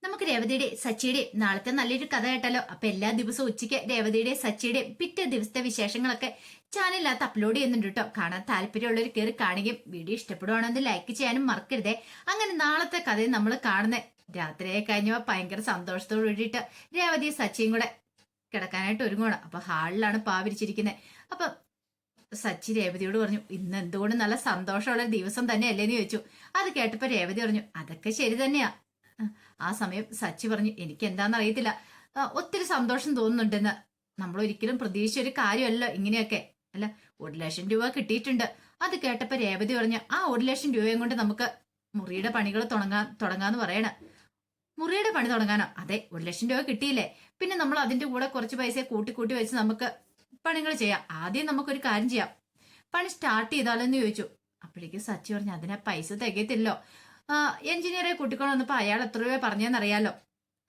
നമുക്ക് രേവതിയുടെ സച്ചിയുടെ നാളത്തെ നല്ലൊരു കഥ കേട്ടാലോ. അപ്പൊ എല്ലാ ദിവസവും ഉച്ചയ്ക്ക് രേവതിയുടെ സച്ചിയുടെ പിറ്റേ ദിവസത്തെ വിശേഷങ്ങളൊക്കെ ചാനലിനകത്ത് അപ്ലോഡ് ചെയ്യുന്നുണ്ട് കേട്ടോ. കാണാൻ താല്പര്യമുള്ളവർ കയറി കാണുകയും വീഡിയോ ഇഷ്ടപ്പെടുവാണെങ്കിൽ ലൈക്ക് ചെയ്യാനും മറക്കരുതേ. അങ്ങനെ നാളത്തെ കഥയും നമ്മൾ കാണുന്നത് രാത്രിയായി കഴിഞ്ഞപ്പോ ഭയങ്കര സന്തോഷത്തോട് കൂടിയിട്ട് രേവതി സച്ചിയും കൂടെ കിടക്കാനായിട്ട് ഒരുങ്ങണം. അപ്പൊ ഹാളിലാണ് പാവിരിച്ചിരിക്കുന്നത്. അപ്പൊ സച്ചി രേവതിയോട് പറഞ്ഞു, ഇന്ന് എന്തുകൊണ്ട് നല്ല സന്തോഷമുള്ള ദിവസം തന്നെയല്ലേന്ന് ചോദിച്ചു. അത് കേട്ടപ്പോ രേവതി പറഞ്ഞു, അതൊക്കെ ശരി തന്നെയാ. ആ സമയം സച്ചി പറഞ്ഞു, എനിക്ക് എന്താണെന്ന് അറിയത്തില്ല, ഒത്തിരി സന്തോഷം തോന്നുന്നുണ്ടെന്ന്. നമ്മൾ ഒരിക്കലും പ്രതീക്ഷിച്ച ഒരു കാര്യമല്ലോ ഇങ്ങനെയൊക്കെ. അല്ല, 1,00,000 രൂപ കിട്ടിയിട്ടുണ്ട്. അത് കേട്ടപ്പോ രേവതി പറഞ്ഞു, ആ 1,00,000 രൂപയും കൊണ്ട് നമുക്ക് മുറിയുടെ പണികൾ തുടങ്ങാന്ന് പറയണ. മുറിയുടെ പണി തുടങ്ങാനോ? അതെ, 1,00,000 രൂപ കിട്ടിയില്ലേ, പിന്നെ നമ്മൾ അതിന്റെ കൂടെ കുറച്ച് പൈസ കൂട്ടി വെച്ച് നമുക്ക് പണികൾ ചെയ്യാം. ആദ്യം നമുക്കൊരു കാര്യം ചെയ്യാം, പണി സ്റ്റാർട്ട് ചെയ്താലോന്ന് ചോദിച്ചു. അപ്പോഴേക്കും സച്ചി പറഞ്ഞു, അതിനാ പൈസ തികയത്തില്ലോ. എഞ്ചിനീയറെ കൂട്ടിക്കൊണ്ട് വന്നപ്പോ അയാൾ എത്ര രൂപ പറഞ്ഞെന്നറിയാലോ.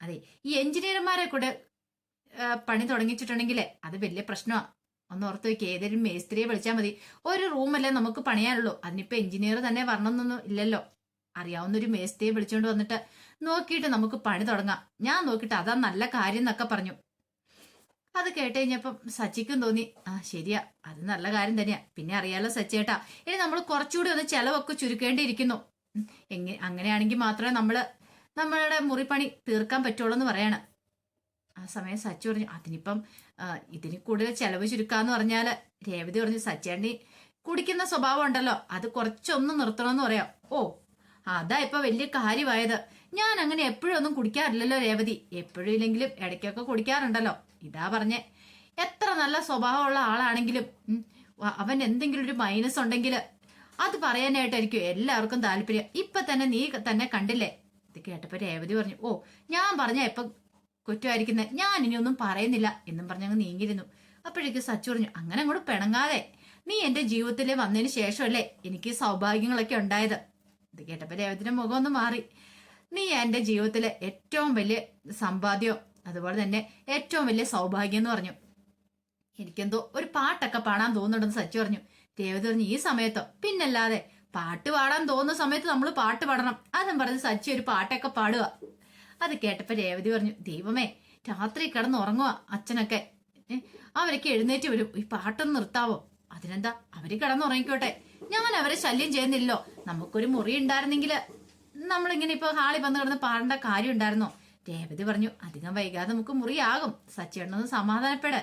അതെ, ഈ എഞ്ചിനീയർമാരെ കൂടെ പണി തുടങ്ങിച്ചിട്ടുണ്ടെങ്കിലേ അത് വലിയ പ്രശ്നമാണ്. ഒന്ന് ഓർത്ത് വെക്കുക, ഏതൊരു മേസ്ത്രിയെ വിളിച്ചാൽ മതി. ഒരു റൂമല്ലേ നമുക്ക് പണിയാനുള്ളൂ, അതിനിപ്പോ എഞ്ചിനീയർ തന്നെ വരണമെന്നൊന്നും ഇല്ലല്ലോ. അറിയാവുന്ന ഒരു മേസ്ത്രിയെ വിളിച്ചുകൊണ്ട് വന്നിട്ട് നോക്കിയിട്ട് നമുക്ക് പണി തുടങ്ങാം. ഞാൻ നോക്കിയിട്ട് അതാ നല്ല കാര്യം എന്നൊക്കെ പറഞ്ഞു. അത് കേട്ട് കഴിഞ്ഞപ്പം സച്ചിക്കും തോന്നി, ശരിയാ, അത് നല്ല കാര്യം തന്നെയാ. പിന്നെ അറിയാലോ സച്ചിയേട്ടാ, ഇനി നമ്മൾ കുറച്ചുകൂടി ഒന്ന് ചെലവൊക്കെ ചുരുക്കേണ്ടിയിരിക്കുന്നു. അങ്ങനെയാണെങ്കിൽ മാത്രമേ നമ്മളുടെ മുറിപ്പണി തീർക്കാൻ പറ്റുള്ളൂ എന്ന് പറയണം. ആ സമയം സച്ചി പറഞ്ഞു, അതിനിപ്പം ഇതിന് കൂടുതൽ ചെലവ് ചുരുക്കാന്ന് പറഞ്ഞാല്. രേവതി പറഞ്ഞു, സച്ചേണ്ണി കുടിക്കുന്ന സ്വഭാവം ഉണ്ടല്ലോ, അത് കുറച്ചൊന്നും നിർത്തണമെന്ന് പറയാം. ഓ, അതാ ഇപ്പൊ വലിയ കാര്യമായത്. ഞാൻ അങ്ങനെ എപ്പോഴും ഒന്നും കുടിക്കാറില്ലല്ലോ രേവതി, എപ്പോഴും ഇല്ലെങ്കിലും ഇടയ്ക്കൊക്കെ കുടിക്കാറുണ്ടല്ലോ. ഇതാ പറഞ്ഞേ, എത്ര നല്ല സ്വഭാവമുള്ള ആളാണെങ്കിലും അവൻ എന്തെങ്കിലും ഒരു മൈനസ് ഉണ്ടെങ്കിൽ അത് പറയാനായിട്ടായിരിക്കും എല്ലാവർക്കും താല്പര്യം. ഇപ്പൊ തന്നെ നീ തന്നെ കണ്ടില്ലേ. ഇത് കേട്ടപ്പോ രേവതി പറഞ്ഞു, ഓ, ഞാൻ പറഞ്ഞ ഇപ്പൊ കുറ്റമായിരിക്കുന്നത്, ഞാൻ ഇനി ഒന്നും പറയുന്നില്ല എന്നും പറഞ്ഞങ്ങ് നീങ്ങിയിരുന്നു. അപ്പോഴേക്കും സച്ചു പറഞ്ഞു, അങ്ങനെ അങ്ങോട്ട് പിണങ്ങാതെ, നീ എന്റെ ജീവിതത്തിൽ വന്നതിന് ശേഷമല്ലേ എനിക്ക് സൗഭാഗ്യങ്ങളൊക്കെ ഉണ്ടായത്. ഇത് കേട്ടപ്പോ രേവതിന്റെ മുഖം ഒന്ന് മാറി. നീ എന്റെ ജീവിതത്തിലെ ഏറ്റവും വലിയ സമ്പാദ്യം, അതുപോലെ തന്നെ ഏറ്റവും വലിയ സൗഭാഗ്യം എന്ന് പറഞ്ഞു. എനിക്കെന്തോ ഒരു പാട്ടൊക്കെ പാടാൻ തോന്നുന്നുണ്ടെന്ന് സച്ചു പറഞ്ഞു. രേവതി പറഞ്ഞു, ഈ സമയത്തോ? പിന്നല്ലാതെ, പാട്ട് പാടാൻ തോന്നുന്ന സമയത്ത് നമ്മൾ പാട്ട് പാടണം. അതും പറഞ്ഞ് സച്ചി ഒരു പാട്ടൊക്കെ പാടുക. അത് കേട്ടപ്പോ രേവതി പറഞ്ഞു, ദൈവമേ, രാത്രി കിടന്ന് ഉറങ്ങുക അച്ഛനൊക്കെ, അവരൊക്കെ എഴുന്നേറ്റ് വരും, ഈ പാട്ടൊന്ന് നിർത്താവോ? അതിനെന്താ, അവര് കിടന്നുറങ്ങിക്കോട്ടെ, ഞാൻ അവരെ ശല്യം ചെയ്യുന്നില്ലോ. നമുക്കൊരു മുറി ഉണ്ടായിരുന്നെങ്കിൽ നമ്മളിങ്ങനെ ഇപ്പൊ ഹാളിൽ വന്ന് കിടന്ന് പാടേണ്ട കാര്യം ഉണ്ടായിരുന്നോ? രേവതി പറഞ്ഞു, അധികം വൈകാതെ നമുക്ക് മുറിയാകും, സച്ചിയേട്ടനൊന്ന് സമാധാനപ്പെട്.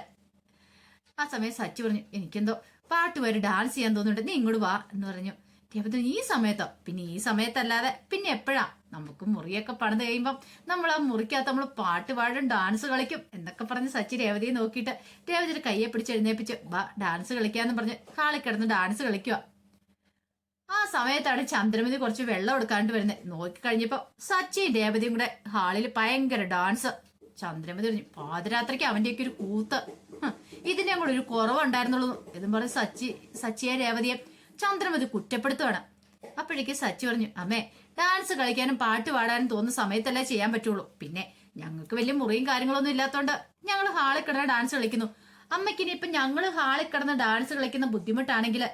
ആ സമയം സച്ചി പറഞ്ഞു, എനിക്കെന്തോ പാട്ട് വരെ ഡാൻസ് ചെയ്യാൻ തോന്നുന്നുണ്ട്, നീ ഇങ്ങോട്ട് വാ എന്ന് പറഞ്ഞു. രേവതി, ഈ സമയത്തോ? പിന്നെ ഈ സമയത്തല്ലാതെ പിന്നെ എപ്പോഴാ? നമുക്ക് മുറിയൊക്കെ പണിത് കഴിയുമ്പം നമ്മൾ ആ മുറിക്കകത്ത് നമ്മൾ പാട്ട് പാടും ഡാൻസ് കളിക്കും എന്നൊക്കെ പറഞ്ഞ് സച്ചി രേവതിയെ നോക്കിയിട്ട് രേവതിയുടെ കയ്യെ പിടിച്ച് എഴുന്നേപ്പിച്ച്, ബാ ഡാൻസ് കളിക്കാന്ന് പറഞ്ഞ് ഹാളിൽ കിടന്ന് ഡാൻസ് കളിക്കുക. ആ സമയത്താണ് ചന്ദ്രമതി കുറച്ച് വെള്ളം എടുക്കാണ്ട് വരുന്നത്. നോക്കിക്കഴിഞ്ഞപ്പോ സച്ചിയും രേവതിയും കൂടെ ഹാളിൽ ഭയങ്കര ഡാൻസ്. ചന്ദ്രമതി പറഞ്ഞു, പാതിരാത്രിക്ക് അവന്റെയൊക്കെ ഒരു കൂത്ത്, ഇതിന്റെ കൂടെ ഒരു കുറവുണ്ടായിരുന്നുള്ളൂ എന്നും പറഞ്ഞ് സച്ചിയെ രേവതിയെ ചന്ദ്രമതി കുറ്റപ്പെടുത്തുവാണ്. അപ്പോഴേക്ക് സച്ചി പറഞ്ഞു, അമ്മേ, ഡാൻസ് കളിക്കാനും പാട്ട് പാടാനും തോന്നുന്ന സമയത്തല്ലേ ചെയ്യാൻ പറ്റുള്ളൂ. പിന്നെ ഞങ്ങൾക്ക് വലിയ മുറിയും കാര്യങ്ങളൊന്നും ഇല്ലാത്തോണ്ട് ഞങ്ങൾ ഹാളിൽ കിടന്ന് ഡാൻസ് കളിക്കുന്നു. അമ്മയ്ക്ക് ഇനിയിപ്പൊ ഞങ്ങൾ ഹാളിൽ കിടന്ന് ഡാൻസ് കളിക്കുന്ന ബുദ്ധിമുട്ടാണെങ്കിൽ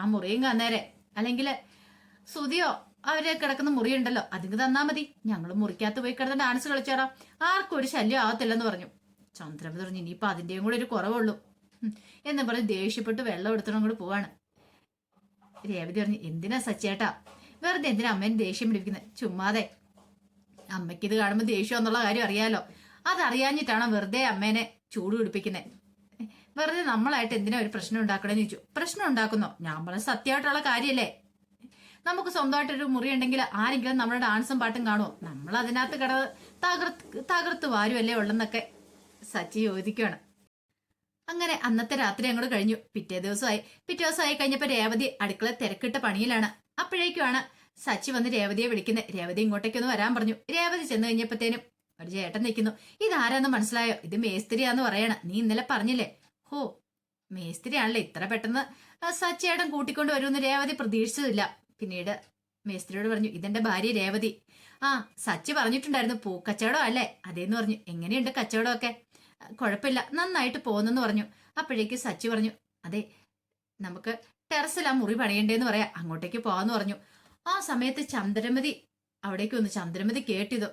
ആ മുറിയും കന്നേരെ, അല്ലെങ്കിൽ സുതിയോ അവരെ കിടക്കുന്ന മുറിയുണ്ടല്ലോ, അതിന് തന്നാ മതി, ഞങ്ങൾ മുറിക്കകത്ത് പോയി കിടന്ന് ഡാൻസ് കളിച്ചോടാം, ആർക്കും ഒരു ശല്യം ആവത്തില്ലെന്ന് പറഞ്ഞു. ചന്ദ്രമതി പറഞ്ഞു, ഇനിയിപ്പൊ അതിന്റെയും കൂടെ ഒരു കുറവുള്ളൂ എന്ന് പറഞ്ഞ് ദേഷ്യപ്പെട്ട് വെള്ളം എടുത്തോണ്ട് കൂടെ പോവാണ്. രേവതി പറഞ്ഞു, എന്തിനാ സച്ചേട്ടാ വെറുതെ എന്തിനാ അമ്മേനെ ദേഷ്യം പിടിപ്പിക്കുന്നത്? ചുമ്മാതെ, അമ്മയ്ക്ക് ഇത് കാണുമ്പോൾ ദേഷ്യം എന്നുള്ള കാര്യം അറിയാലോ, അതറിയാഞ്ഞിട്ടാണോ വെറുതെ അമ്മേനെ ചൂട് പിടിപ്പിക്കുന്നത്? വെറുതെ നമ്മളായിട്ട് എന്തിനാ ഒരു പ്രശ്നം ഉണ്ടാക്കണമെന്ന് ചോദിച്ചു. പ്രശ്നം ഉണ്ടാക്കുന്നോ? ഞാൻ പറഞ്ഞ സത്യമായിട്ടുള്ള കാര്യല്ലേ. നമുക്ക് സ്വന്തമായിട്ടൊരു മുറി ഉണ്ടെങ്കിൽ ആരെങ്കിലും നമ്മുടെ ഡാൻസും പാട്ടും കാണുമോ? നമ്മൾ അതിനകത്ത് തകർത്ത് വാരുമല്ലേ ഉള്ളെന്നൊക്കെ സച്ചി ചോദിക്കുകയാണ്. അങ്ങനെ അന്നത്തെ രാത്രി അങ്ങോട്ട് കഴിഞ്ഞു. പിറ്റേ ദിവസമായി കഴിഞ്ഞപ്പോ രേവതി അടുക്കള തിരക്കിട്ട പണിയിലാണ്. അപ്പോഴേക്കുമാണ് സച്ചി വന്ന് രേവതിയെ വിളിക്കുന്നത്. രേവതി ഇങ്ങോട്ടേക്കൊന്ന് വരാൻ പറഞ്ഞു. രേവതി ചെന്ന് കഴിഞ്ഞപ്പോഴത്തേനും ഒരു ചേട്ടൻ നിൽക്കുന്നു. ഇതാരാന്ന് മനസ്സിലായോ? ഇത് മേസ്ത്രിയാന്ന് പറയണ. നീ ഇന്നലെ പറഞ്ഞില്ലേ? ഹോ, മേസ്ത്രിയാണല്ലേ, ഇത്ര പെട്ടെന്ന് സച്ചിയേട്ടൻ കൂട്ടിക്കൊണ്ട് വരുമെന്ന് രേവതി പ്രതീക്ഷിച്ചതില്ല. പിന്നീട് മേസ്ത്രിയോട് പറഞ്ഞു, ഇതെന്റെ ഭാര്യ രേവതി. ആ, സച്ചി പറഞ്ഞിട്ടുണ്ടായിരുന്നു പൂക്കച്ചവടം അല്ലേ? അതേന്ന് പറഞ്ഞു. എങ്ങനെയുണ്ട് കച്ചവടമൊക്കെ? കുഴപ്പമില്ല, നന്നായിട്ട് പോകുന്നെന്ന് പറഞ്ഞു. അപ്പോഴേക്ക് സച്ചി പറഞ്ഞു, അതെ, നമുക്ക് ടെറസിൽ ആ മുറി പണിയണ്ടേന്ന് പറയാം, അങ്ങോട്ടേക്ക് പോവാന്ന് പറഞ്ഞു. ആ സമയത്ത് ചന്ദ്രമതി അവിടേക്ക് വന്നു. ചന്ദ്രമതി കേട്ടിതോ,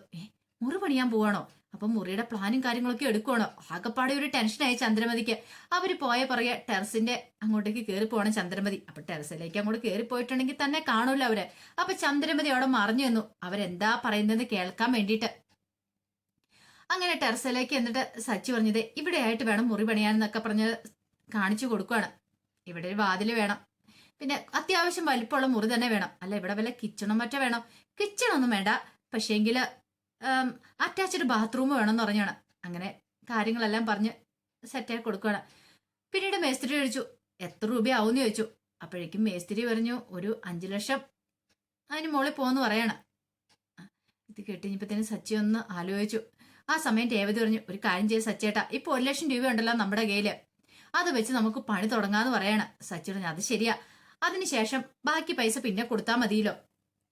മുറി പണിയാൻ പോവാണോ? അപ്പൊ മുറിയുടെ പ്ലാനും കാര്യങ്ങളൊക്കെ എടുക്കുവാണോ? ആകെപ്പാടെ ഒരു ടെൻഷനായി ചന്ദ്രമതിക്ക്. അവര് പോയ പുറകെ ടെറസിന്റെ അങ്ങോട്ടേക്ക് കയറി പോവാണ് ചന്ദ്രമതി. അപ്പൊ ടെറസിലേക്ക് അങ്ങോട്ട് കയറി പോയിട്ടുണ്ടെങ്കിൽ തന്നെ കാണൂല അവര്. അപ്പൊ ചന്ദ്രമതി അവിടെ മറിഞ്ഞു വന്നു അവരെന്താ പറയുന്നത് കേൾക്കാൻ വേണ്ടിയിട്ട്. അങ്ങനെ ടെറസിലേക്ക് എന്നിട്ട് സച്ചി പറഞ്ഞത് ഇവിടെ ആയിട്ട് വേണം മുറി പണിയാനെന്നൊക്കെ പറഞ്ഞ് കാണിച്ചു കൊടുക്കുവാണ്. ഇവിടെ ഒരു വാതില് വേണം, പിന്നെ അത്യാവശ്യം വലിപ്പമുള്ള മുറി തന്നെ വേണം. അല്ല ഇവിടെ വല്ല കിച്ചണും മറ്റോ വേണം. കിച്ചണൊന്നും വേണ്ട, പക്ഷേങ്കില് അറ്റാച്ച്ഡ് ബാത്റൂം വേണമെന്ന് പറഞ്ഞാണ്. അങ്ങനെ കാര്യങ്ങളെല്ലാം പറഞ്ഞ് സെറ്റാക്കി കൊടുക്കുകയാണ്. പിന്നീട് മേസ്ത്രി ചോദിച്ചു എത്ര രൂപയാവുമെന്ന് ചോദിച്ചു. അപ്പോഴേക്കും മേസ്ത്രി പറഞ്ഞു ഒരു 5 ലക്ഷം അതിന് മുകളിൽ പോകുമെന്ന് പറയണം. ഇത് കേട്ടുകഴിഞ്ഞപ്പോഴത്തേനും സച്ചി ഒന്ന് ആലോചിച്ചു. ആ സമയം രേവതി പറഞ്ഞു ഒരു കാര്യം ചെയ്ത് സച്ചേട്ടാ, ഇപ്പൊ 1 ലക്ഷം രൂപ ഉണ്ടല്ലോ നമ്മുടെ കയ്യില്, അത് വെച്ച് നമുക്ക് പണി തുടങ്ങാന്ന് പറയണം. സച്ചി പറഞ്ഞു അത് ശരിയാ, അതിനുശേഷം ബാക്കി പൈസ പിന്നെ കൊടുത്താൽ മതിയല്ലോ.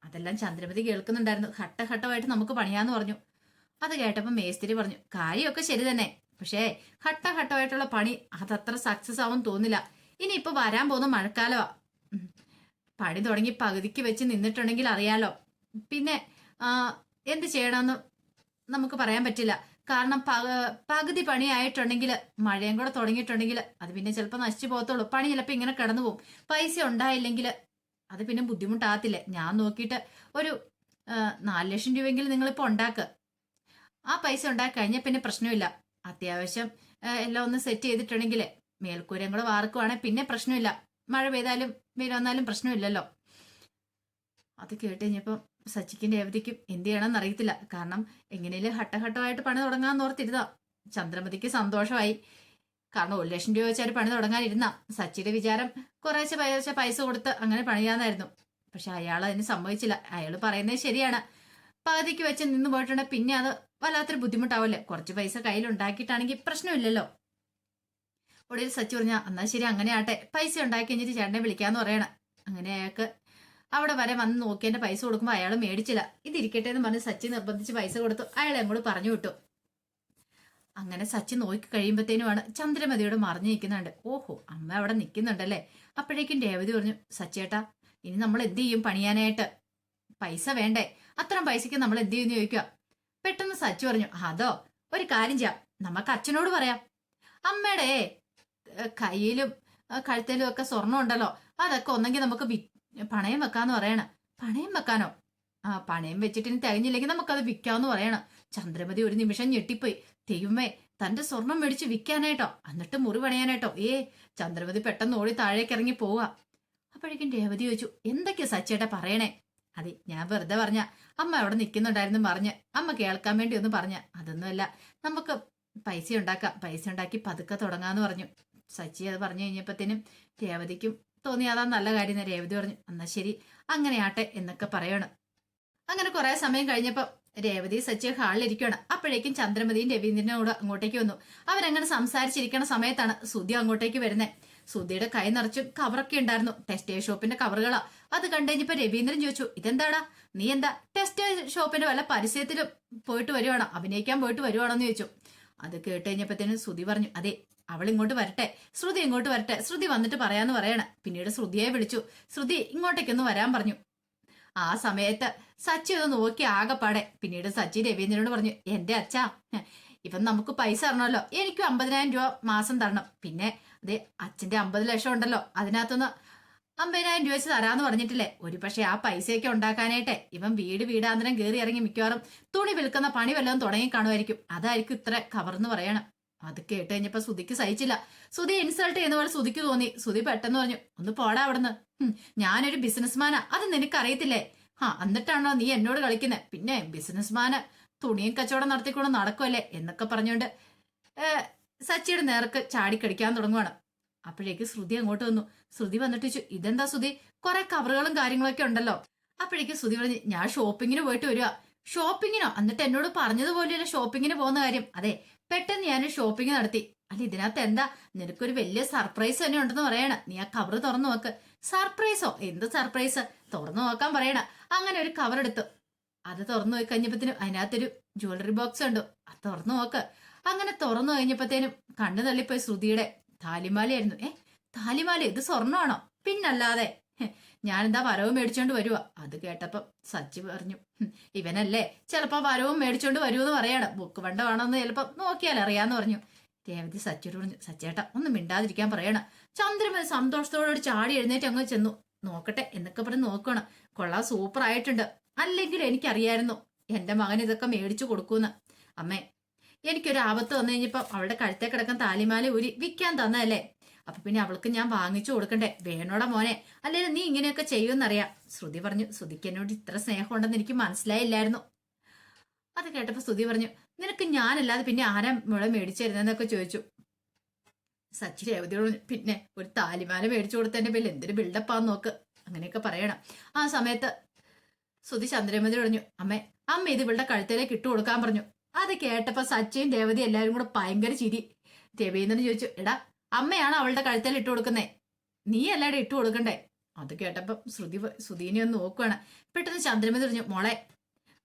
അതെല്ലാം ചന്ദ്രമതി കേൾക്കുന്നുണ്ടായിരുന്നു. ഘട്ടഘട്ടമായിട്ട് നമുക്ക് പണിയാന്ന് പറഞ്ഞു. അത് കേട്ടപ്പോ മേസ്തിരി പറഞ്ഞു കാര്യമൊക്കെ ശരി തന്നെ, പക്ഷേ ഘട്ടഘട്ടമായിട്ടുള്ള പണി അതത്ര സക്സസ് ആവും തോന്നില്ല. ഇനി ഇപ്പൊ വരാൻ പോകുന്ന മഴക്കാലമാ. പണി തുടങ്ങി പകുതിക്ക് വെച്ച് നിന്നിട്ടുണ്ടെങ്കിൽ അറിയാലോ, പിന്നെ എന്ത് ചെയ്യണമെന്ന് നമുക്ക് പറയാൻ പറ്റില്ല. കാരണം പകുതി പണിയായിട്ടുണ്ടെങ്കിൽ മഴയും കൂടെ തുടങ്ങിയിട്ടുണ്ടെങ്കിൽ അത് പിന്നെ ചിലപ്പോൾ നശിച്ചു പോകത്തുള്ളൂ. പണി ചിലപ്പോൾ ഇങ്ങനെ കിടന്നു പോകും. പൈസ ഉണ്ടായില്ലെങ്കിൽ അത് പിന്നെ ബുദ്ധിമുട്ടാകത്തില്ലേ. ഞാൻ നോക്കിയിട്ട് ഒരു 4 ലക്ഷം രൂപയെങ്കിലും നിങ്ങളിപ്പോൾ ഉണ്ടാക്കുക. ആ പൈസ ഉണ്ടാക്കി കഴിഞ്ഞാൽ പിന്നെ പ്രശ്നമില്ല. അത്യാവശ്യം എല്ലാം ഒന്ന് സെറ്റ് ചെയ്തിട്ടുണ്ടെങ്കിൽ മേൽക്കൂരയും കൂടെ വാർക്കുവാണെങ്കിൽ പിന്നെ പ്രശ്നമില്ല. മഴ പെയ്താലും വെയിൽ വന്നാലും പ്രശ്നമില്ലല്ലോ. അത് കേട്ട് കഴിഞ്ഞപ്പം സച്ചിക്കും രേവതിക്കും എന്ത് ചെയ്യണമെന്ന് അറിയത്തില്ല. കാരണം എങ്ങനെയും ഘട്ടഘട്ടമായിട്ട് പണി തുടങ്ങാന്ന് ഓർത്തിരുതാ. ചന്ദ്രമതിക്ക് സന്തോഷമായി. കാരണം 1 ലക്ഷം രൂപ വെച്ചാൽ പണി തുടങ്ങാനിരുന്ന. സച്ചിയുടെ വിചാരം കുറേശ്ശെ പൈസ കൊടുത്ത് അങ്ങനെ പണിയാന്നായിരുന്നു. പക്ഷെ അയാൾ അതിന് സമ്മതിച്ചില്ല. അയാൾ പറയുന്നത് ശരിയാണ്, പകുതിക്ക് വെച്ച് നിന്ന് പോയിട്ടുണ്ടെങ്കിൽ പിന്നെ അത് വല്ലാത്തൊരു ബുദ്ധിമുട്ടാവില്ലേ. കുറച്ച് പൈസ കയ്യിൽ ഉണ്ടാക്കിയിട്ടാണെങ്കിൽ പ്രശ്നമില്ലല്ലോ. ഒടുവിൽ സച്ചി പറഞ്ഞ എന്നാ ശരി അങ്ങനെ ആട്ടെ, പൈസ ഉണ്ടാക്കി കഴിഞ്ഞിട്ട് ചേട്ടനെ വിളിക്കാന്ന് പറയണം. അങ്ങനെ അയാൾക്ക് അവിടെ വരെ വന്ന് നോക്കിയതിന്റെ പൈസ കൊടുക്കുമ്പോൾ അയാൾ മേടിച്ചില്ല. ഇതിരിക്കട്ടെ എന്ന് പറഞ്ഞ് സച്ചി നിർബന്ധിച്ച് പൈസ കൊടുത്തു. അയാളെ അങ്ങോട്ട് പറഞ്ഞു വിട്ടു. അങ്ങനെ സച്ചി നോക്കി കഴിയുമ്പോഴത്തേനുമാണ് ചന്ദ്രമതിയോട് മറിഞ്ഞു നിൽക്കുന്നുണ്ട്. ഓഹോ, അമ്മ അവിടെ നിൽക്കുന്നുണ്ടല്ലേ. അപ്പോഴേക്കും രേവതി പറഞ്ഞു സച്ചേട്ടാ ഇനി നമ്മൾ എന്ത് ചെയ്യും പണിയാനായിട്ട്? പൈസ വേണ്ടേ? അത്രയും പൈസക്ക് നമ്മൾ എന്ത് ചെയ്യുമെന്ന് ചോദിക്കുക. പെട്ടെന്ന് സച്ചി പറഞ്ഞു അതോ, ഒരു കാര്യം ചെയ്യാം, നമുക്ക് അച്ഛനോട് പറയാം. അമ്മയുടെ കയ്യിലും കഴുത്തേലും ഒക്കെ സ്വർണ്ണം ഉണ്ടല്ലോ, അതൊക്കെ ഒന്നെങ്കിൽ നമുക്ക് പണയം വെക്കാന്ന് പറയണം. പണയം വെക്കാനോ? പണയം വെച്ചിട്ട് ഇനി തികഞ്ഞില്ലെങ്കിൽ നമുക്കത് വിൽക്കാന്ന് പറയണം. ചന്ദ്രമതി ഒരു നിമിഷം ഞെട്ടിപ്പോയി. ദൈവമേ, തന്റെ സ്വർണം മേടിച്ച് വിൽക്കാനായിട്ടോ, എന്നിട്ട് മുറി പണിയാനായിട്ടോ? ചന്ദ്രമതി പെട്ടെന്ന് ഓടി താഴേക്ക് ഇറങ്ങി പോവാ. അപ്പോഴേക്കും രേവതി ചോദിച്ചു എന്തൊക്കെയാ സച്ചേട്ടാ പറയണേ? അതെ, ഞാൻ വെറുതെ പറഞ്ഞ, അമ്മ അവിടെ നിൽക്കുന്നുണ്ടായിരുന്നു പറഞ്ഞ്, അമ്മ കേൾക്കാൻ വേണ്ടി ഒന്ന് പറഞ്ഞ. അതൊന്നുമല്ല, നമുക്ക് പൈസ ഉണ്ടാക്കാം, പൈസ ഉണ്ടാക്കി പതുക്കെ തുടങ്ങാന്ന് പറഞ്ഞു. സച്ചി അത് പറഞ്ഞു കഴിഞ്ഞപ്പോഴത്തേനും രേവതിക്കും തോന്നി അതാ നല്ല കാര്യം. രേവതി പറഞ്ഞു എന്നാ ശരി അങ്ങനെ ആട്ടെ എന്നൊക്കെ പറയണം. അങ്ങനെ കുറെ സമയം കഴിഞ്ഞപ്പോ രേവതി സച്ചി ഹാളിലിരിക്കുകയാണ്. അപ്പോഴേക്കും ചന്ദ്രമതിയും രവീന്ദ്രനും കൂടെ അങ്ങോട്ടേക്ക് വന്നു. അവരങ്ങനെ സംസാരിച്ചിരിക്കുന്ന സമയത്താണ് സുധി അങ്ങോട്ടേക്ക് വരുന്നത്. സുധിയുടെ കൈ നിറച്ചും കവറൊക്കെ ഉണ്ടായിരുന്നു. ടെക്സ്റ്റൈൽ ഷോപ്പിന്റെ കവറുകളാ. അത് കണ്ടുകഴിഞ്ഞപ്പോ രവീന്ദ്രൻ ചോദിച്ചു ഇതെന്താടാ, നീ എന്താ ടെക്സ്റ്റൈൽ ഷോപ്പിന്റെ വല്ല പരസ്യത്തിലും പോയിട്ട് വരുവാണോ, അഭിനയിക്കാൻ പോയിട്ട് വരുവാണോ എന്ന് ചോദിച്ചു. അത് കേട്ട് കഴിഞ്ഞപ്പോഴത്തേനും ശ്രുതി പറഞ്ഞു അതെ, അവൾ ഇങ്ങോട്ട് വരട്ടെ, ശ്രുതി ഇങ്ങോട്ട് വരട്ടെ, ശ്രുതി വന്നിട്ട് പറയാന്ന് പറയണ. പിന്നീട് ശ്രുതിയെ വിളിച്ചു. ശ്രുതി ഇങ്ങോട്ടേക്കൊന്ന് വരാൻ പറഞ്ഞു. ആ സമയത്ത് സച്ചി ഒന്ന് നോക്കി ആകെപ്പാടെ. പിന്നീട് സച്ചി രവീന്ദ്രനോട് പറഞ്ഞു എന്റെ അച്ഛാ, ഇപ്പം നമുക്ക് പൈസ തരണമല്ലോ, എനിക്കും 50,000 രൂപ മാസം തരണം. പിന്നെ അതെ അച്ഛന്റെ 50 ലക്ഷം ഉണ്ടല്ലോ, അതിനകത്തുനിന്ന് 50,000 രൂപ വെച്ച് തരാന്ന് പറഞ്ഞിട്ടില്ലേ. ഒരു പക്ഷെ ആ പൈസയൊക്കെ ഉണ്ടാക്കാനായിട്ടെ ഇവൻ വീടാന്തരം കയറി ഇറങ്ങി മിക്കവാറും തുണി വിൽക്കുന്ന പണി വല്ലതും തുടങ്ങി കാണുമായിരിക്കും. അതായിരിക്കും ഇത്ര കവർന്ന് പറയണം. അത് കേട്ട് കഴിഞ്ഞപ്പോ സുധിക്ക് സഹിച്ചില്ല. സുധി ഇൻസൾട്ട് ചെയ്യുന്ന പോലെ സുധിക്ക് തോന്നി. സുധി പെട്ടെന്ന് പറഞ്ഞു ഒന്ന് പോടാ അവിടുന്ന്, ഞാനൊരു ബിസിനസ്മാനാ, അത് നിനക്കറിയത്തില്ലേ? എന്നിട്ടാണോ നീ എന്നോട് കളിക്കുന്നത്? പിന്നെ ബിസിനസ്മാന് തുണിയും കച്ചവടം നടത്തിക്കൊണ്ട് നടക്കുമല്ലേ എന്നൊക്കെ പറഞ്ഞുകൊണ്ട് സച്ചിയുടെ നേർക്ക് ചാടിക്കടിക്കാൻ തുടങ്ങുവാണ്. അപ്പോഴേക്ക് ശ്രുതി അങ്ങോട്ട് വന്നു. ശ്രുതി വന്നിട്ട് ചോദിച്ചു ഇതെന്താ ശ്രുതി, കുറെ കവറുകളും കാര്യങ്ങളൊക്കെ ഉണ്ടല്ലോ. അപ്പോഴേക്ക് ശ്രുതി പറഞ്ഞു ഞാൻ ഷോപ്പിങ്ങിന് പോയിട്ട് വരിക. ഷോപ്പിങ്ങിനോ? എന്നിട്ട് എന്നോട് പറഞ്ഞതുപോലെയല്ല ഷോപ്പിങ്ങിന് പോകുന്ന കാര്യം. അതെ, പെട്ടെന്ന് ഞാൻ ഷോപ്പിംഗ് നടത്തി. അല്ല ഇതിനകത്ത് എന്താ, നിനക്കൊരു വലിയ സർപ്രൈസ് തന്നെ ഉണ്ടെന്ന് പറയണ. നീ ആ കവർ തുറന്നു നോക്ക്. സർപ്രൈസോ? എന്ത് സർപ്രൈസ്? തുറന്നു നോക്കാൻ പറയണ. അങ്ങനെ ഒരു കവർ എടുത്തു. അത് തുറന്നു പോയി കഴിഞ്ഞപ്പോഴത്തേനും അതിനകത്തൊരു ജ്വല്ലറി ബോക്സ് ഉണ്ട്. അത് തുറന്നു നോക്ക്. അങ്ങനെ തുറന്നു കഴിഞ്ഞപ്പോഴത്തേനും കണ്ണു തള്ളിപ്പോയി. ശ്രുതിയുടെ താലിമാലയായിരുന്നു. താലിമാല? ഇത് സ്വർണ്ണമാണോ? പിന്നല്ലാതെ. ഞാനെന്താ വരവും മേടിച്ചോണ്ട് വരുവാ. അത് കേട്ടപ്പം സച്ചി പറഞ്ഞു, ഇവനല്ലേ ചിലപ്പോ വരവും മേടിച്ചോണ്ട് വരുമെന്ന് പറയാണ്. ബുക്ക് വേണമെന്ന് ചിലപ്പോ നോക്കിയാൽ അറിയാന്ന് പറഞ്ഞു. രേവതി സച്ചിയോട് പറഞ്ഞു, സച്ചേട്ടാ ഒന്ന് മിണ്ടാതിരിക്കാൻ പറയണം. ചന്ദ്രമതി സന്തോഷത്തോടെ ചാടി എഴുന്നേറ്റ് അങ്ങ് ചെന്നു. നോക്കട്ടെ എന്നൊക്കെ പറഞ്ഞ് നോക്കണം. കൊള്ളാം, സൂപ്പർ ആയിട്ടുണ്ട്. അല്ലെങ്കിൽ എനിക്കറിയായിരുന്നു എന്റെ മകൻ ഇതൊക്കെ മേടിച്ചു കൊടുക്കൂന്ന്. അമ്മേ, എനിക്കൊരു ആപത്ത് വന്നു കഴിഞ്ഞപ്പോ അവളുടെ കഴുത്തെ കിടക്കാൻ താലിമാല ഊരി വിൽക്കാൻ തന്നതല്ലേ. അപ്പൊ പിന്നെ അവൾക്ക് ഞാൻ വാങ്ങിച്ചു കൊടുക്കണ്ടേ? വേണോടാ മോനെ, അല്ലെങ്കിൽ നീ ഇങ്ങനെയൊക്കെ ചെയ്യുമെന്നറിയാം. ശ്രുതി പറഞ്ഞു, ശ്രുതിക്ക് എന്നോട് ഇത്ര സ്നേഹം ഉണ്ടെന്ന് എനിക്ക് മനസ്സിലായില്ലായിരുന്നു. അത് കേട്ടപ്പോ ശ്രുതി പറഞ്ഞു, നിനക്ക് ഞാനല്ലാതെ പിന്നെ ആരാ മുള മേടിച്ചു തരുന്നതെന്നൊക്കെ ചോദിച്ചു. സച്ചി രേവതിയോട് പറഞ്ഞു, പിന്നെ ഒരു താലിമാല മേടിച്ചു കൊടുത്തതിന്റെ പേരിൽ എന്തൊരു ബിൽഡപ്പാന്ന് നോക്ക്. അങ്ങനെയൊക്കെ പറയണം. ആ സമയത്ത് ശ്രുതി ചന്ദ്രമതി പറഞ്ഞു, അമ്മ ഇത് ഇവളുടെ കഴുത്തേലേക്ക് ഇട്ടു കൊടുക്കാൻ പറഞ്ഞു. അത് കേട്ടപ്പോ സച്ചിയും രേവതി എല്ലാവരും കൂടെ ഭയങ്കര ചിരി. രവീന്ദ്രൻ ചോദിച്ചു, എടാ അമ്മയാണ് അവളുടെ കഴുത്തേൽ ഇട്ടു കൊടുക്കുന്നേ, നീ അല്ലാടെ ഇട്ടു കൊടുക്കണ്ടേ? അത് കേട്ടപ്പം ശ്രുതിനെ ഒന്ന് നോക്കുവാണ്. പെട്ടെന്ന് ചന്ദ്രമതി പറഞ്ഞു, മോളെ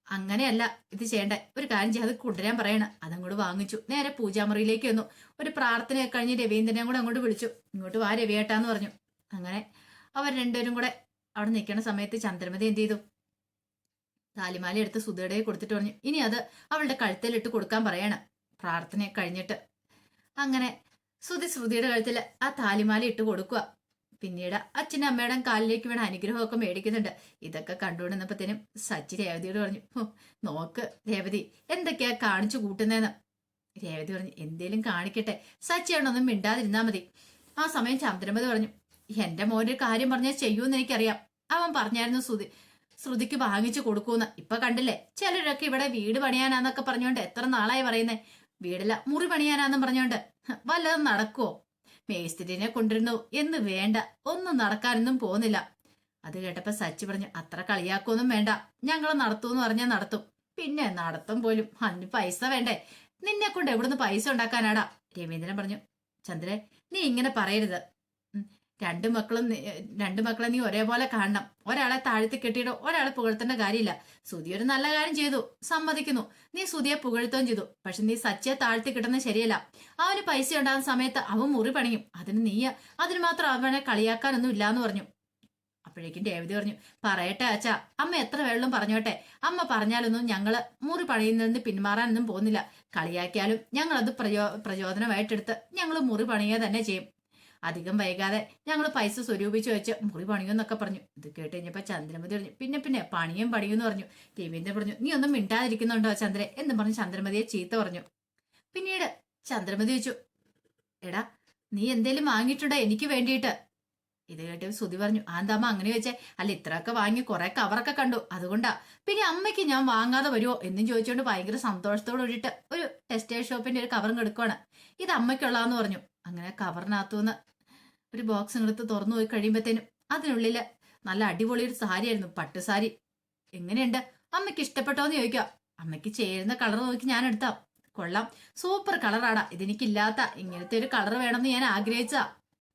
അങ്ങനെയല്ല ഇത് ചെയ്യണ്ടേ, ഒരു കാര്യം ചെയ്ത് കൊണ്ടുവരാൻ പറയണം. അതങ്ങോട്ട് വാങ്ങിച്ചു. നേരെ പൂജാമുറിയിലേക്ക് വന്നു. ഒരു പ്രാർത്ഥനയൊക്കെ കഴിഞ്ഞ് രവീന്ദ്രനെ കൂടെ അങ്ങോട്ട് വിളിച്ചു. ഇങ്ങോട്ട് വാ രവിയേട്ടാന്ന് പറഞ്ഞു. അങ്ങനെ അവർ രണ്ടുപേരും കൂടെ അവിടെ നിൽക്കുന്ന സമയത്ത് ചന്ദ്രമതി എന്ത് ചെയ്തു, താലിമാല എടുത്ത് സുധയുടെ കൊടുത്തിട്ട് പറഞ്ഞു, ഇനി അത് അവളുടെ കഴുത്തിലിട്ട് കൊടുക്കാൻ പറയണം. പ്രാർത്ഥന കഴിഞ്ഞിട്ട് അങ്ങനെ ശ്രുതിയുടെ കഴുത്തിൽ ആ താലിമാല ഇട്ട് കൊടുക്കുക. പിന്നീട് അച്ഛനും അമ്മയുടെ കാലിലേക്ക് വേണം അനുഗ്രഹമൊക്കെ മേടിക്കുന്നുണ്ട്. ഇതൊക്കെ കണ്ടുകൊണ്ടിരുന്നപ്പോഴത്തേനും സച്ചി രേവതിയോട് പറഞ്ഞു, നോക്ക് രേവതി എന്തൊക്കെയാ കാണിച്ചു കൂട്ടുന്നതെന്ന്. രേവതി പറഞ്ഞു, എന്തേലും കാണിക്കട്ടെ, സച്ചിയാണൊന്നും മിണ്ടാതിരുന്നാ മതി. ആ സമയം ചന്ദ്രമതി പറഞ്ഞു, എന്റെ മോന്റെ കാര്യം പറഞ്ഞാൽ ചെയ്യൂന്ന് എനിക്കറിയാം. അവൻ പറഞ്ഞായിരുന്നു ശ്രുതിക്ക് വാങ്ങിച്ചു കൊടുക്കൂന്ന്. ഇപ്പൊ കണ്ടില്ലേ, ചിലരൊക്കെ ഇവിടെ വീട് പണിയാനാന്നൊക്കെ പറഞ്ഞോണ്ട് എത്ര നാളായി പറയുന്നേ. വീടില്ല മുറി പണിയാനാന്നും പറഞ്ഞോണ്ട് വല്ലതും നടക്കുവോ? മേസ്തിരിനെ കൊണ്ടിരുന്നു എന്ന് വേണ്ട, ഒന്നും നടക്കാനൊന്നും പോകുന്നില്ല. അത് കേട്ടപ്പോ സച്ചി പറഞ്ഞു, അത്ര കളിയാക്കൊന്നും വേണ്ട, ഞങ്ങൾ നടത്തൂന്ന് പറഞ്ഞാൽ നടത്തും. പിന്നെ നടത്തും പോലും അതിന് പൈസ വേണ്ടേ? നിന്നെ കൊണ്ട് എവിടുന്ന് പൈസ ഉണ്ടാക്കാനാടാ? രവീന്ദ്രൻ പറഞ്ഞു, ചന്ദ്രൻ നീ ഇങ്ങനെ പറയരുത്. രണ്ടു മക്കളെ നീ ഒരേപോലെ കാണണം. ഒരാളെ താഴ്ത്തി കെട്ടിയിട്ടോ ഒരാളെ പുകഴ്ത്തേണ്ട കാര്യമില്ല. സുധി ഒരു നല്ല കാര്യം ചെയ്തു, സമ്മതിക്കുന്നു. നീ സുധിയെ പുകഴ്ത്തുകയും ചെയ്തു. പക്ഷെ നീ സച്ചിയെ താഴ്ത്തി കിട്ടുന്നത് ശരിയല്ല. അവന് പൈസ ഉണ്ടാകുന്ന സമയത്ത് അവൻ മുറി പണിയും. അതിന് മാത്രം അവനെ കളിയാക്കാനൊന്നും ഇല്ലാന്ന് പറഞ്ഞു. അപ്പോഴേക്കും രേവതി പറഞ്ഞു, പറയട്ടെ അച്ഛാ, അമ്മ എത്ര വെള്ളം പറഞ്ഞോട്ടെ. അമ്മ പറഞ്ഞാലൊന്നും ഞങ്ങള് മുറി പണിയുന്നതിന് പിന്മാറാനൊന്നും പോകുന്നില്ല. കളിയാക്കിയാലും ഞങ്ങളത് പ്രചോദനമായിട്ടെടുത്ത് ഞങ്ങൾ മുറി പണിയുക തന്നെ ചെയ്യും. അധികം വൈകാതെ ഞങ്ങൾ പൈസ സ്വരൂപിച്ച് വെച്ച് മുറി പണിയുമെന്നൊക്കെ പറഞ്ഞു. ഇത് കേട്ട് കഴിഞ്ഞപ്പോ ചന്ദ്രമതി പറഞ്ഞു, പിന്നെ പണിയും എന്ന് പറഞ്ഞു. രവീന്ദ്രൻ പറഞ്ഞു, നീ ഒന്നും മിണ്ടാതിരിക്കുന്നുണ്ടോ ചന്ദ്ര എന്ന് പറഞ്ഞ് ചന്ദ്രമതിയെ ചീത്ത പറഞ്ഞു. പിന്നീട് ചന്ദ്രമതി ചോദിച്ചു, എടാ നീ എന്തേലും വാങ്ങിയിട്ടുണ്ടോ എനിക്ക് വേണ്ടിയിട്ട്? ഇത് കേട്ട് ശ്രുതി പറഞ്ഞു, ആന്താമ്മ അങ്ങനെ വെച്ചേ? അല്ല ഇത്രയൊക്കെ വാങ്ങി കുറെ കവറൊക്കെ കണ്ടു, അതുകൊണ്ടാ. പിന്നെ അമ്മയ്ക്ക് ഞാൻ വാങ്ങാതെ വരുമോ എന്നും ചോദിച്ചുകൊണ്ട് ഭയങ്കര സന്തോഷത്തോട് കൂടിയിട്ട് ഒരു ടെക്സ്റ്റൈൽ ഷോപ്പിന്റെ ഒരു കവറും എടുക്കുവാണ്. ഇത് അമ്മയ്ക്കുള്ളതെന്ന് പറഞ്ഞു. അങ്ങനെ കവറിനകത്തുനിന്ന് ഒരു ബോക്സ് എടുത്ത് തുറന്നു പോയി കഴിയുമ്പോഴത്തേനും അതിനുള്ളില് നല്ല അടിപൊളി ഒരു സാരിയായിരുന്നു, പട്ടുസാരി. എങ്ങനെയുണ്ട്, അമ്മയ്ക്ക് ഇഷ്ടപ്പെട്ടോന്ന് ചോദിക്കുക. അമ്മയ്ക്ക് ചേരുന്ന കളർ നോക്കി ഞാൻ എടുത്താ. കൊള്ളാം, സൂപ്പർ കളറാടാ, ഇതെനിക്കില്ലാത്ത ഇങ്ങനത്തെ ഒരു കളർ വേണമെന്ന് ഞാൻ ആഗ്രഹിച്ചാ.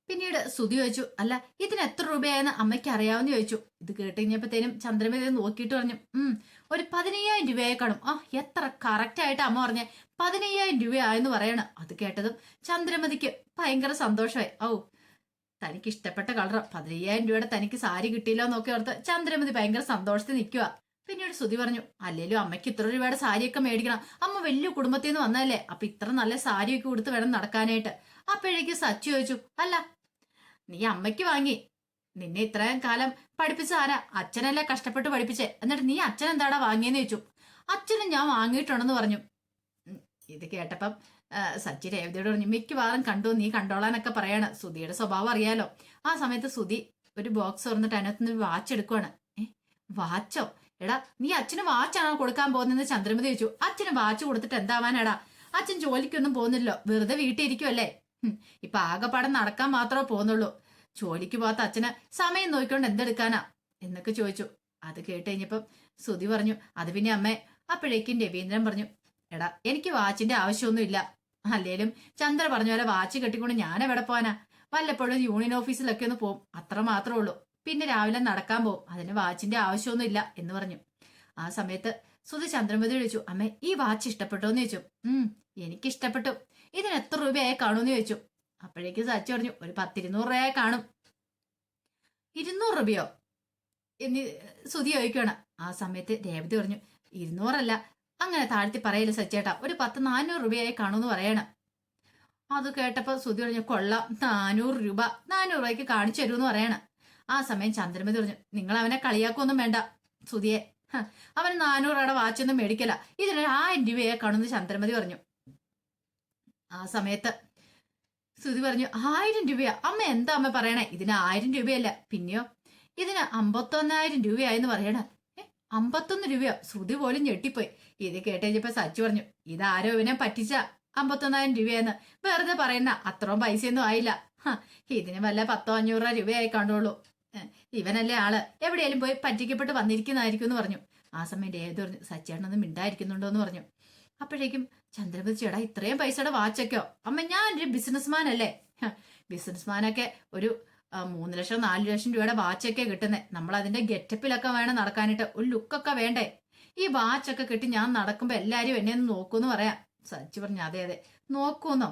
പിന്നീട് ശ്രുതി ചോദിച്ചു, അല്ല ഇതിന് എത്ര രൂപയായെന്ന് അമ്മയ്ക്ക് അറിയാവുന്ന ചോദിച്ചു. ഇത് കേട്ട് കഴിഞ്ഞപ്പോഴത്തേനും ചന്ദ്രമതി നോക്കിയിട്ട് പറഞ്ഞു, ഒരു 15,000 രൂപയായി കാണും. എത്ര കറക്റ്റ് ആയിട്ട് അമ്മ പറഞ്ഞേ, 15,000 രൂപയായെന്ന് പറയണം. അത് കേട്ടതും ചന്ദ്രമതിക്ക് ഭയങ്കര സന്തോഷമായി. തനിക്ക് ഇഷ്ടപ്പെട്ട കളർ 15,000 രൂപയുടെ തനിക്ക് സാരി കിട്ടിയില്ലോ എന്നൊക്കെ ഓർത്ത് ചന്ദ്രമതി ഭയങ്കര സന്തോഷത്തിൽ നിൽക്കുക. പിന്നീട് ശ്രുതി പറഞ്ഞു, അല്ലേലും അമ്മയ്ക്ക് ഇത്ര രൂപയുടെ സാരിയൊക്കെ മേടിക്കണം. അമ്മ വലിയ കുടുംബത്തിൽ നിന്ന് വന്നതല്ലേ, അപ്പൊ ഇത്ര നല്ല സാരിയൊക്കെ കൊടുത്ത് വേണം നടക്കാനായിട്ട്. അപ്പോഴേക്ക് സച്ചി ചോദിച്ചു, അല്ല നീ അമ്മയ്ക്ക് വാങ്ങി, നിന്നെ ഇത്രയും കാലം പഠിപ്പിച്ച ആരാ? അച്ഛനല്ലേ കഷ്ടപ്പെട്ട് പഠിപ്പിച്ചേ, എന്നിട്ട് നീ അച്ഛൻ എന്താടാ വാങ്ങിയെന്ന് ചോദിച്ചു. അച്ഛനും ഞാൻ വാങ്ങിയിട്ടുണ്ടെന്ന് പറഞ്ഞു. ഇത് കേട്ടപ്പം സച്ചി രേവതിയോട് പറഞ്ഞു, മിക്കവാറും കണ്ടു, നീ കണ്ടോളാനൊക്കെ പറയാണ്. സുധിയുടെ സ്വഭാവം അറിയാലോ. ആ സമയത്ത് സുധി ഒരു ബോക്സ് തുറന്നിട്ട് അതിനകത്തുനിന്ന് വാച്ച് എടുക്കുവാണ്. വാച്ചോ? എടാ നീ അച്ഛന് വാച്ചാണോ കൊടുക്കാൻ പോകുന്നതെന്ന് ചന്ദ്രമതി ചോദിച്ചു. അച്ഛന് വാച്ച് കൊടുത്തിട്ട് എന്താവാനാടാ? അച്ഛൻ ജോലിക്കൊന്നും പോകുന്നില്ലോ, വെറുതെ വീട്ടിൽ ഇരിക്കുമല്ലേ. ഇപ്പൊ ആകെപ്പാടം നടക്കാൻ മാത്രമേ പോകുന്നുള്ളൂ. ജോലിക്ക് പോകാത്ത അച്ഛന് സമയം നോക്കിക്കൊണ്ട് എന്തെടുക്കാനാ എന്നൊക്കെ ചോദിച്ചു. അത് കേട്ട് കഴിഞ്ഞപ്പം സുധി പറഞ്ഞു, അത് പിന്നെ അമ്മേ. അപ്പോഴേക്കും രവീന്ദ്രൻ പറഞ്ഞു, എടാ എനിക്ക് വാച്ചിന്റെ ആവശ്യമൊന്നും ഇല്ല. അല്ലേലും ചന്ദ്ര പറഞ്ഞ പോലെ വാച്ച് കെട്ടിക്കൊണ്ട് ഞാൻ എവിടെ പോവാനാ? വല്ലപ്പോഴും യൂണിയൻ ഓഫീസിലൊക്കെ ഒന്ന് പോകും, അത്ര മാത്രമേ ഉള്ളൂ. പിന്നെ രാവിലെ നടക്കാൻ പോകും, അതിന് വാച്ചിന്റെ ആവശ്യമൊന്നും ഇല്ല എന്ന് പറഞ്ഞു. ആ സമയത്ത് സുധി ചന്ദ്രമതി ചോദിച്ചു, അമ്മേ ഈ വാച്ച് ഇഷ്ടപ്പെട്ടോ എന്ന് ചോദിച്ചു. എനിക്ക് ഇഷ്ടപ്പെട്ടു. ഇതിന് എത്ര രൂപയായി കാണുമെന്ന് ചോദിച്ചു. അപ്പോഴേക്കും സച്ചി പറഞ്ഞു, ഒരു 10-200 രൂപയായി കാണും. 200 രൂപയോ എന്ന് ശ്രുതി ചോദിക്കുകയാണ്. ആ സമയത്ത് രേവതി പറഞ്ഞു 200 അങ്ങനെ താഴ്ത്തി പറയല് സച്ചേട്ടാ, ഒരു 400 രൂപയായി കാണുമെന്ന് പറയണം. അത് കേട്ടപ്പോ ശ്രുതി പറഞ്ഞു കൊള്ളാം, 400 രൂപ, 400 രൂപയ്ക്ക് കാണിച്ചു തരുമെന്ന് പറയണം. ആ സമയം ചന്ദ്രമതി പറഞ്ഞു നിങ്ങൾ അവനെ കളിയാക്കൊന്നും വേണ്ട ശ്രുതിയെ, അവന് 400 രൂപയുടെ വാച്ചൊന്നും മേടിക്കല, ഇതിനൊരു 1000 രൂപയെ കാണുമെന്ന് ചന്ദ്രമതി പറഞ്ഞു. ആ സമയത്ത് ശ്രുതി പറഞ്ഞു 1000 രൂപയാ അമ്മ, എന്താ അമ്മ പറയണേ, ഇതിന് 1000 രൂപയല്ല, പിന്നെയോ ഇതിന് 51,000 രൂപയായെന്ന് പറയണേ. 51 രൂപയോ? ശ്രുതി പോലും ഞെട്ടിപ്പോയി. ഇത് കേട്ടപ്പോ സച്ചു പറഞ്ഞു ഇതാരോ ഇവനെ പറ്റിച്ച 51,000 രൂപയെന്ന്, വെറുതെ പറയുന്ന, അത്രയും പൈസയൊന്നും ആയില്ല, ഇതിന് വല്ല 100-500 രൂപയായി കാണുള്ളൂ, ഇവനല്ലേ ആള്, എവിടെയെങ്കിലും പോയി പറ്റിക്കപ്പെട്ട് വന്നിരിക്കുന്നതായിരിക്കും എന്ന് പറഞ്ഞു. ആ സമയം ഏത് പറഞ്ഞു സച്ചേട്ടനൊന്നും മിണ്ടായിരിക്കുന്നുണ്ടോ എന്ന് പറഞ്ഞു. അപ്പോഴേക്കും ചന്ദ്രപതി ചേടാ ഇത്രയും പൈസയുടെ വാച്ചൊക്കെയോ? അമ്മ ഞാനൊരു ബിസിനസ്മാൻ അല്ലേ, ബിസിനസ്മാനൊക്കെ ഒരു 3 ലക്ഷം 4 ലക്ഷം രൂപയുടെ വാച്ചൊക്കെ കിട്ടുന്നത്, നമ്മൾ അതിന്റെ ഗെറ്റപ്പിലൊക്കെ വേണം നടക്കാനായിട്ട്, ഒരു ലുക്കൊക്കെ വേണ്ടേ, ഈ വാച്ചൊക്കെ കിട്ടി ഞാൻ നടക്കുമ്പോ എല്ലാരും എന്നെ ഒന്ന് നോക്കൂന്ന് പറയാം. സച്ചി പറഞ്ഞു അതെ അതെ നോക്കൂന്നോ,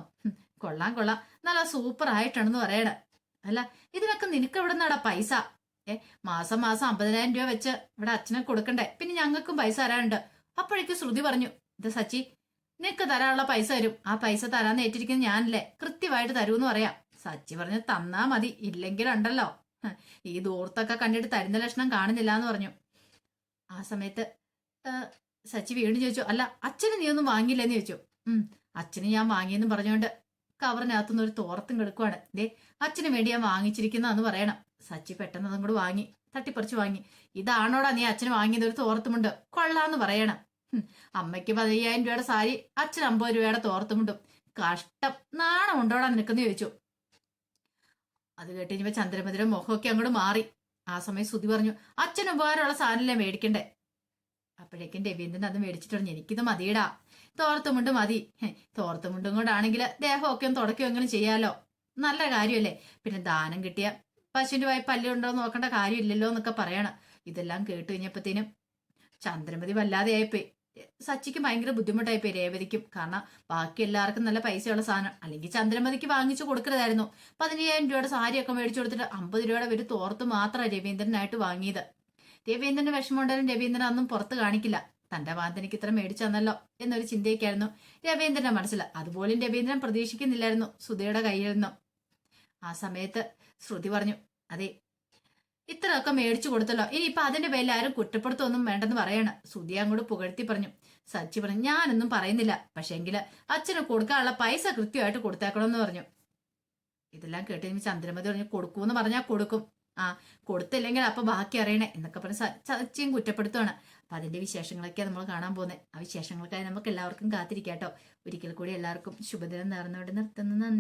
കൊള്ളാം കൊള്ളാം, നല്ല സൂപ്പർ ആയിട്ടാണെന്ന് പറയണ. അല്ല ഇതിനൊക്കെ നിനക്ക് എവിടെ നിന്നാടാ പൈസ? മാസം മാസം 50,000 രൂപ വെച്ച് ഇവിടെ അച്ഛനെ കൊടുക്കണ്ടേ, പിന്നെ ഞങ്ങൾക്കും പൈസ തരാനുണ്ട്. അപ്പോഴേക്കും ശ്രുതി പറഞ്ഞു ഇത് സച്ചി നിനക്ക് തരാനുള്ള പൈസ തരും, ആ പൈസ തരാന്ന് ഏറ്റിരിക്കുന്നത് ഞാനല്ലേ, കൃത്യമായിട്ട് തരൂന്ന് പറയാം. സച്ചി പറഞ്ഞു തന്നാ മതി, ഇല്ലെങ്കിലുണ്ടല്ലോ ഈ ദൂർത്തൊക്കെ കണ്ടിട്ട് തരുന്ന ലക്ഷണം കാണുന്നില്ല എന്ന് പറഞ്ഞു. ആ സമയത്ത് സച്ചി വീണ്ടും ചോദിച്ചു അല്ല അച്ഛന് നീ ഒന്നും വാങ്ങിയില്ലെന്ന് ചോദിച്ചു. അച്ഛന് ഞാൻ വാങ്ങിയെന്ന് പറഞ്ഞുകൊണ്ട് കവറിനകത്തുനിന്ന് ഒരു തോർത്തും കിടക്കുവാണ്. ദേ അച്ഛന് വേണ്ടി ഞാൻ വാങ്ങിച്ചിരിക്കുന്നതെന്ന് പറയണം. സച്ചി പെട്ടെന്ന് അതും കൂടെ വാങ്ങി, തട്ടിപ്പറിച്ച് വാങ്ങി. ഇതാണോടാ നീ അച്ഛന് വാങ്ങിയത്, ഒരു തോർത്തുമുണ്ട്, കൊള്ളാന്ന് പറയണം. അമ്മയ്ക്ക് 15,000 രൂപയുടെ സാരി, അച്ഛന് 50 രൂപയുടെ തോർത്തുമുണ്ടും, കഷ്ടം, നാണം ഉണ്ടോടാ നിനക്കെന്ന് ചോദിച്ചു. അത് കേട്ട് ഇനിയിപ്പോ ചന്ദ്രമതിയുടെ മുഖമൊക്കെ അങ്ങോട്ട് മാറി. ആ സമയം ശ്രുതി പറഞ്ഞു അച്ഛന് ഉപകാരമുള്ള സാധനമല്ലേ മേടിക്കണ്ടേ. അപ്പോഴേക്കും രവീന്ദ്രൻ അത് മേടിച്ചിട്ട് പറഞ്ഞു എനിക്കിത് മതിയിടാ, തോർത്തുമുണ്ട് മതി, തോർത്തുമുണ്ടും കൊണ്ടാണെങ്കിൽ ദേഹമൊക്കെ ഒന്ന് തുടക്കുകയോ അങ്ങനെ ചെയ്യാലോ, നല്ല കാര്യമല്ലേ, പിന്നെ ദാനം കിട്ടിയ പശുവിന്റെ വായി പല്ലുണ്ടോ നോക്കേണ്ട കാര്യമില്ലല്ലോ എന്നൊക്കെ പറയണം. ഇതെല്ലാം കേട്ട് കഴിഞ്ഞപ്പോഴത്തേനും ചന്ദ്രമതി വല്ലാതെ ആയിപ്പോയി. സച്ചിക്ക് ഭയങ്കര ബുദ്ധിമുട്ടായിപ്പോയി, രേവതിക്കും, കാരണം ബാക്കി എല്ലാവർക്കും നല്ല പൈസയുള്ള സാധനം, അല്ലെങ്കിൽ ചന്ദ്രമതിക്ക് വാങ്ങിച്ചു കൊടുക്കരുതായിരുന്നു. 15,000 രൂപയുടെ സാരിയൊക്കെ മേടിച്ചു കൊടുത്തിട്ട് 50 രൂപയുടെ ഒരു തോർത്ത് മാത്രമാണ് രവീന്ദ്രനായിട്ട് വാങ്ങിയത്. രവീന്ദ്രന് വിഷമമുണ്ടായാലും രവീന്ദ്രൻ അതൊന്നും പുറത്ത് കാണിക്കില്ല, തന്റെ വാന്തനിക്ക് ഇത്ര മേടിച്ചു തന്നല്ലോ എന്നൊരു ചിന്തയൊക്കെയായിരുന്നു രവീന്ദ്രന്റെ മനസ്സിൽ. അതുപോലും രവീന്ദ്രൻ പ്രതീക്ഷിക്കുന്നില്ലായിരുന്നു ശ്രുതിയുടെ കയ്യിൽ നിന്നും. ആ സമയത്ത് ശ്രുതി പറഞ്ഞു അതെ ഇത്രയൊക്കെ മേടിച്ചു കൊടുത്തല്ലോ, ഇനിയിപ്പൊ അതിന്റെ പേരിൽ ആരും കുറ്റപ്പെടുത്തൊന്നും വേണ്ടെന്ന് പറയണം. ശ്രുതി അങ്ങോട്ട് പുകഴ്ത്തി പറഞ്ഞു. സച്ചി പറഞ്ഞു ഞാനൊന്നും പറയുന്നില്ല, പക്ഷെങ്കില് അച്ഛന് കൊടുക്കാനുള്ള പൈസ കൃത്യമായിട്ട് കൊടുത്തേക്കണമെന്ന് പറഞ്ഞു. ഇതെല്ലാം കേട്ട് കഴിഞ്ഞ് ചന്ദ്രമതി പറഞ്ഞു കൊടുക്കൂന്ന് പറഞ്ഞാൽ കൊടുക്കും, കൊടുത്തില്ലെങ്കിൽ അപ്പൊ ബാക്കി അറിയണേ എന്നൊക്കെ പറഞ്ഞ് സച്ചിയും കുറ്റപ്പെടുത്തുവാണ്. അപ്പൊ അതിന്റെ വിശേഷങ്ങളൊക്കെയാണ് നമ്മൾ കാണാൻ പോകുന്നത്. ആ വിശേഷങ്ങൾക്കായി നമുക്ക് എല്ലാവർക്കും കാത്തിരിക്കാട്ടോ. ഒരിക്കൽ കൂടി എല്ലാവർക്കും ശുഭദിനം നേർന്നുകൊണ്ട് നിർത്തുന്നു.